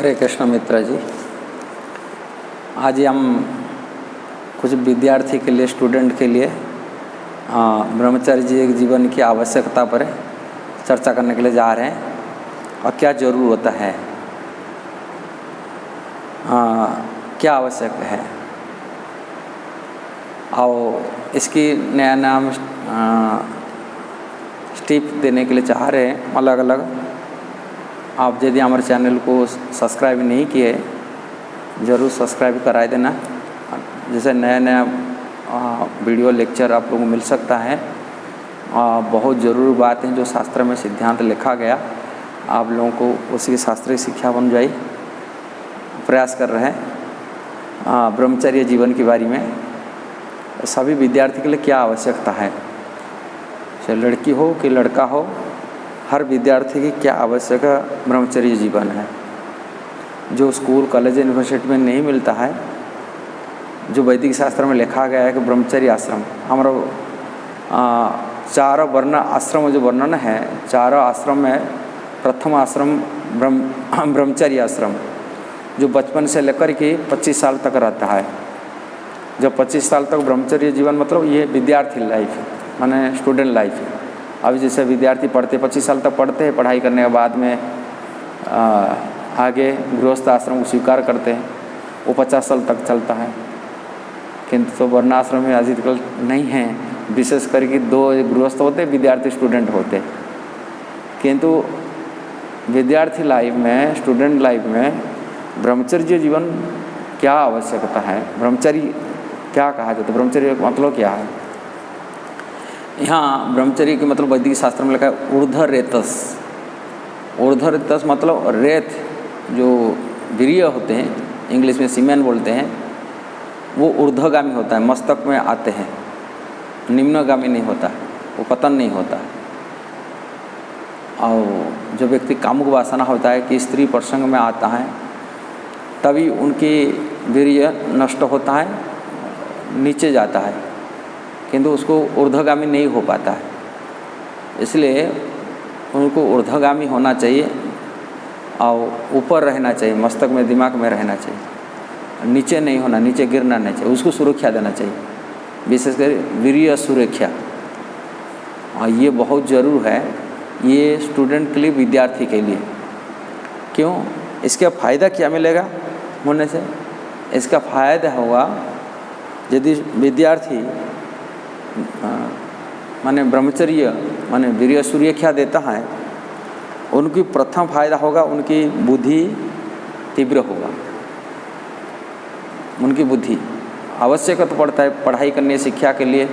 हरे कृष्ण मित्र जी, आज हम कुछ विद्यार्थी के लिए, स्टूडेंट के लिए ब्रह्मचर्य जीवन की आवश्यकता पर चर्चा करने के लिए जा रहे हैं और क्या जरूर होता है, क्या आवश्यक है और इसकी नया नाम स्टेप देने के लिए चाह रहे हैं अलग अलग। आप यदि हमारे चैनल को सब्सक्राइब नहीं किए ज़रूर सब्सक्राइब करा देना, जैसे नया नया वीडियो लेक्चर आप लोगों को मिल सकता है। बहुत ज़रूरी बात है जो शास्त्र में सिद्धांत लिखा गया, आप लोगों को उसकी शास्त्रीय शिक्षा बन जाए। प्रयास कर रहे हैं ब्रह्मचर्य जीवन के बारे में, सभी विद्यार्थी के लिए क्या आवश्यकता है, चाहे लड़की हो कि लड़का हो, हर विद्यार्थी की क्या आवश्यक ब्रह्मचर्य जीवन है जो स्कूल कॉलेज यूनिवर्सिटी में नहीं मिलता है। जो वैदिक शास्त्र में लिखा गया है कि ब्रह्मचर्य आश्रम, हमारा चारों वर्ण आश्रम जो वर्णन है, चारों आश्रम में प्रथम आश्रम ब्रह्मचर्य आश्रम जो बचपन से लेकर के 25 साल तक रहता है। जब 25 साल तक ब्रह्मचर्य जीवन मतलब ये विद्यार्थी लाइफ माने स्टूडेंट लाइफ है। अभी जैसे विद्यार्थी पढ़ते 25 साल तक पढ़ते हैं, पढ़ाई करने के बाद में आगे गृहस्थ आश्रम को स्वीकार करते हैं, वो 50 साल तक चलता है। किंतु तो वर्णाश्रम में आजकल नहीं है, विशेष करके 2 गृहस्थ होते, विद्यार्थी स्टूडेंट होते। किंतु विद्यार्थी लाइफ में, स्टूडेंट लाइफ में ब्रह्मचर्य जीवन क्या आवश्यकता है, ब्रह्मचर्य क्या कहा जाता है, ब्रह्मचर्य का मतलब क्या है। यहाँ ब्रह्मचर्य के मतलब वैदिक शास्त्र में लिखा है ऊर्ध्वरेतस। ऊर्ध्वरेतस मतलब रेत जो वीर्य होते हैं, इंग्लिश में सीमेन बोलते हैं, वो ऊर्ध्वगामी होता है, मस्तक में आते हैं, निम्नगामी नहीं होता, वो पतन नहीं होता। और जो व्यक्ति कामुक वासना होता है कि स्त्री प्रसंग में आता है तभी उनकी वीर्य नष्ट होता है, नीचे जाता है, किंतु उसको ऊर्ध्वगामी नहीं हो पाता है। इसलिए उनको ऊर्ध्वगामी होना चाहिए और ऊपर रहना चाहिए, मस्तक में, दिमाग में रहना चाहिए, नीचे नहीं होना, नीचे गिरना नहीं चाहिए, उसको सुरक्षा देना चाहिए, विशेषकर वीर्य सुरक्षा। और ये बहुत ज़रूर है, ये स्टूडेंट के लिए, विद्यार्थी के लिए। क्यों? इसका फ़ायदा क्या मिलेगा होने से? इसका फ़ायदा होगा यदि विद्यार्थी माने ब्रह्मचर्य माने वीर्य सुरक्षा देता है, उनकी प्रथम फायदा होगा उनकी बुद्धि तीव्र होगा। उनकी बुद्धि आवश्यक तो पड़ता है पढ़ाई करने, शिक्षा के लिए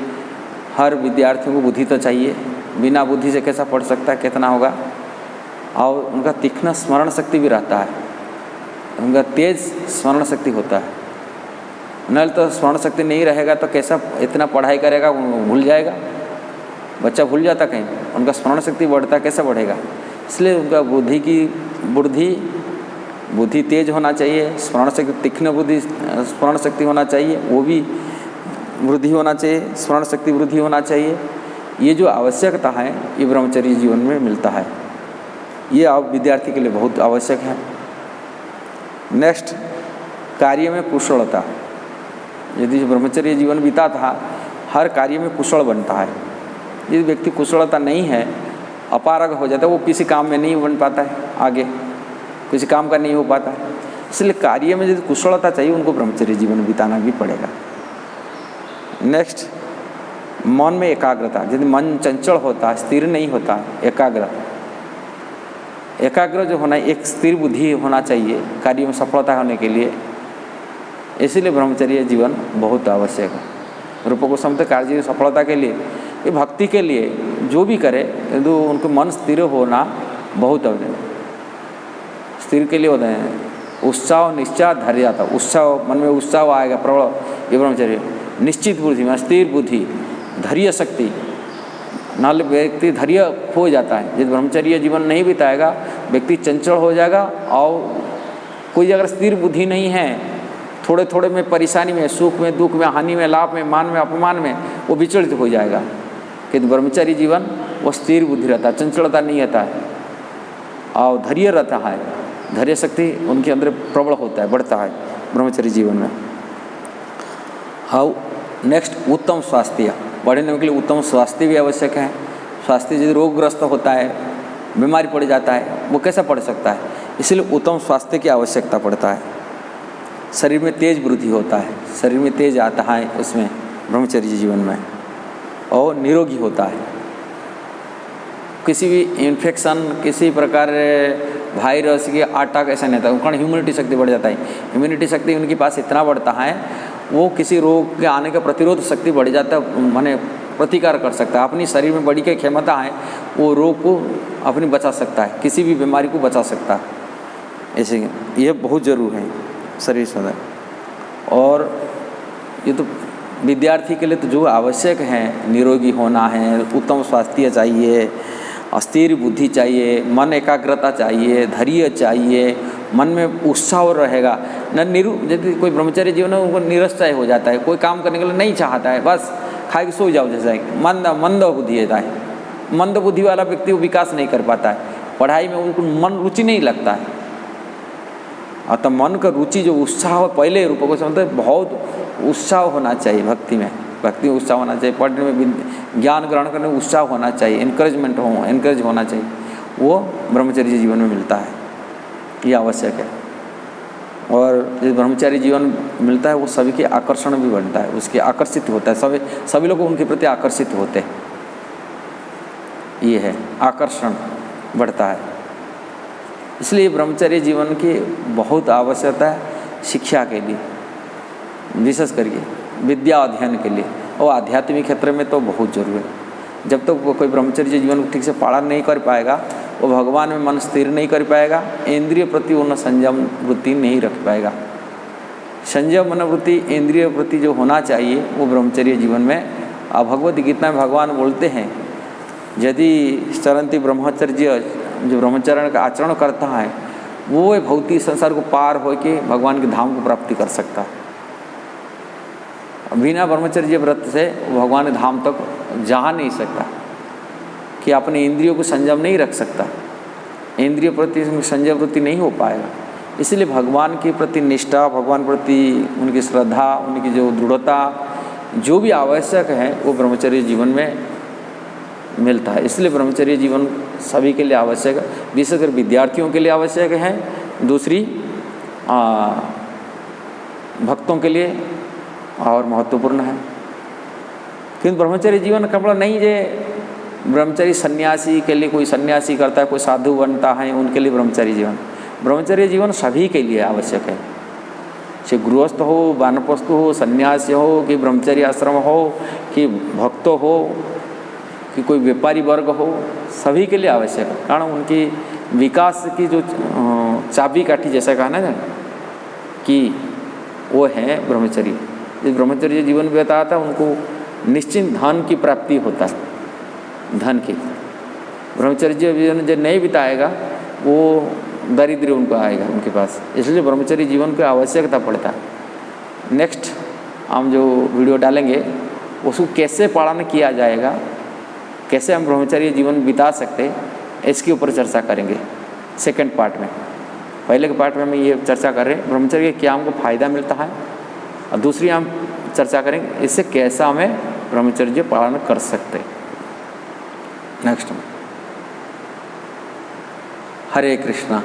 हर विद्यार्थियों को बुद्धि तो चाहिए, बिना बुद्धि से कैसा पढ़ सकता है, कितना होगा। और उनका तीक्ष्ण स्मरण शक्ति भी रहता है, उनका तेज स्मरण शक्ति होता है। नल तो स्मरण शक्ति नहीं रहेगा तो कैसा इतना पढ़ाई करेगा, भूल जाएगा, बच्चा भूल जाता कहीं, उनका स्मरण शक्ति बढ़ता कैसे बढ़ेगा। इसलिए उनका बुद्धि तेज होना चाहिए, स्मरण शक्ति तीक्ष्ण बुद्धि स्मरण शक्ति होना चाहिए, वो भी वृद्धि होना चाहिए, स्मरण शक्ति वृद्धि होना चाहिए। ये जो आवश्यकता है ये ब्रह्मचर्य जीवन में मिलता है, ये आप विद्यार्थी के लिए बहुत आवश्यक है। नेक्स्ट, कार्य में कुशलता। यदि ब्रह्मचर्य जीवन बीता था, हर कार्य में कुशल बनता है। यदि व्यक्ति कुशलता नहीं है, अपारग हो जाता है, वो किसी काम में नहीं बन पाता है, आगे किसी काम का नहीं हो पाता है। इसलिए कार्य में यदि कुशलता चाहिए, उनको ब्रह्मचर्य जीवन बिताना भी पड़ेगा। नेक्स्ट, मन में एकाग्रता। यदि मन चंचल होता है, स्थिर नहीं होता, एकाग्र जो होना, एक स्थिर बुद्धि होना चाहिए कार्य में सफलता होने के लिए। इसीलिए ब्रह्मचर्य जीवन बहुत आवश्यक है। रूप को समझते कार्य की सफलता के लिए, ये भक्ति के लिए जो भी करे, किंतु उनको मन स्थिर होना बहुत आवश्यक है। स्थिर के लिए होते हैं उत्साह, निश्चय, धैर्य। उत्साह, मन में उत्साह आएगा प्रबल, ये ब्रह्मचर्य। निश्चित बुद्धि में स्थिर बुद्धि, धैर्य शक्ति, नाल व्यक्ति धैर्य खो जाता है। यदि ब्रह्मचर्य जीवन नहीं बिताएगा, व्यक्ति चंचल हो जाएगा। और कोई अगर स्थिर बुद्धि नहीं है, थोड़े थोड़े में परेशानी में, सुख में, दुख में, हानि में, लाभ में, मान में, अपमान में वो विचलित हो जाएगा। किंतु ब्रह्मचर्य जीवन वो स्थिर बुद्धि रहता है, चंचलता नहीं रहता है और धैर्य रहता है। धैर्य शक्ति उनके अंदर प्रबल होता है, बढ़ता है ब्रह्मचर्य जीवन में। हाउ नेक्स्ट, उत्तम स्वास्थ्य। बढ़ने के लिए उत्तम स्वास्थ्य भी आवश्यक है। स्वास्थ्य यदि रोगग्रस्त होता है, बीमारी पड़ जाता है, वो कैसा पड़ सकता है? इसलिए उत्तम स्वास्थ्य की आवश्यकता पड़ता है। शरीर में तेज वृद्धि होता है, शरीर में तेज आता है उसमें ब्रह्मचर्य जीवन में, और निरोगी होता है। किसी भी इन्फेक्शन, किसी प्रकार वायरस की अटैक ऐसा नहीं होता, उनका इम्यूनिटी शक्ति बढ़ जाता है। इम्यूनिटी शक्ति उनके पास इतना बढ़ता है, वो किसी रोग के आने का प्रतिरोध शक्ति बढ़ जाता है, माने प्रतिकार कर सकता है। अपनी शरीर में बड़ी की क्षमता है, वो रोग को अपनी बचा सकता है, किसी भी बीमारी को बचा सकता है। ऐसे ये बहुत ज़रूर है शरीर सदा। और ये तो विद्यार्थी के लिए तो जो आवश्यक है, निरोगी होना है, उत्तम स्वास्थ्य चाहिए, अस्थिर बुद्धि चाहिए, मन एकाग्रता चाहिए, धैर्य चाहिए, मन में उत्साह रहेगा न। यदि कोई ब्रह्मचर्य जीवन है, उनको निरस्ताय हो जाता है, कोई काम करने के लिए नहीं चाहता है, बस खा के सो जाओ जैसा है। मंद बुद्धि होता है। मंद बुद्धि वाला व्यक्ति वो विकास नहीं कर पाता है, पढ़ाई में उनको मन रुचि नहीं लगता है। अतः मन का रुचि जो उत्साह पहले रूप को समझते, बहुत उत्साह होना चाहिए भक्ति में, भक्ति में उत्साह होना चाहिए, पढ़ने में, ज्ञान ग्रहण करने में उत्साह होना चाहिए, एनकरेज होना चाहिए, वो ब्रह्मचर्य जीवन में मिलता है, ये आवश्यक है। और जिस ब्रह्मचारी जीवन मिलता है वो सभी के आकर्षण भी बनता है, उसके आकर्षित होता है, सभी लोग उनके प्रति आकर्षित होते हैं। ये है आकर्षण बढ़ता है। इसलिए ब्रह्मचर्य जीवन की बहुत आवश्यकता है शिक्षा के लिए, विशेष करके विद्या अध्ययन के लिए, और आध्यात्मिक क्षेत्र में तो बहुत जरूरी है। जब तक वो कोई ब्रह्मचर्य जीवन को ठीक से पालन नहीं कर पाएगा, वो भगवान में मन स्थिर नहीं कर पाएगा, इंद्रिय प्रति उन संयम वृत्ति नहीं रख पाएगा। संयम मनोवृत्ति इंद्रिय प्रति जो होना चाहिए वो ब्रह्मचर्य जीवन में, भगवद गीता में भगवान बोलते हैं, यदि चरंती ब्रह्मचर्य, जो ब्रह्मचर्य का आचरण करता है, वो भौतिक संसार को पार होकर भगवान के धाम को प्राप्ति कर सकता है। बिना ब्रह्मचर्य व्रत से भगवान के धाम तक जा नहीं सकता, कि अपने इंद्रियों को संयम नहीं रख सकता, इंद्रिय प्रति संयम वृत्ति नहीं हो पाएगा। इसलिए भगवान के प्रति निष्ठा, भगवान प्रति उनकी श्रद्धा, उनकी जो दृढ़ता, जो भी आवश्यक है वो ब्रह्मचर्य जीवन में मिलता है। इसलिए ब्रह्मचर्य जीवन सभी के लिए आवश्यक है, विशेषकर विद्यार्थियों के लिए आवश्यक है, दूसरी भक्तों के लिए और महत्वपूर्ण है। किंतु ब्रह्मचर्य जीवन का मतलब नहीं जे ब्रह्मचर्य सन्यासी के लिए, कोई सन्यासी करता है, कोई साधु बनता है, उनके लिए ब्रह्मचर्य जीवन सभी के लिए आवश्यक है। चाहे गृहस्थ हो, वानप्रस्थ हो, सन्यासी हो, कि ब्रह्मचर्य आश्रम हो, कि भक्त हो, कि कोई व्यापारी वर्ग हो, सभी के लिए आवश्यक है। कारण उनकी विकास की जो चाबी काठी जैसा कहा ना कि वो है ब्रह्मचर्य। इस ब्रह्मचर्य जीवन बिताता है उनको निश्चित धन की प्राप्ति होता है, धन की। ब्रह्मचर्य जीवन जो नहीं बिताएगा वो दरिद्र उनको आएगा उनके पास, इसलिए ब्रह्मचर्य जीवन की आवश्यकता पड़ता है। नेक्स्ट हम जो वीडियो डालेंगे उसको कैसे पालन किया जाएगा, कैसे हम ब्रह्मचर्य जीवन बिता सकते, इसके ऊपर चर्चा करेंगे सेकंड पार्ट में। पहले के पार्ट में हम ये चर्चा कर रहे हैं ब्रह्मचर्य क्या हमको फ़ायदा मिलता है, और दूसरी हम चर्चा करेंगे इससे कैसा हमें ब्रह्मचर्य पालन कर सकते। नेक्स्ट, हरे कृष्णा।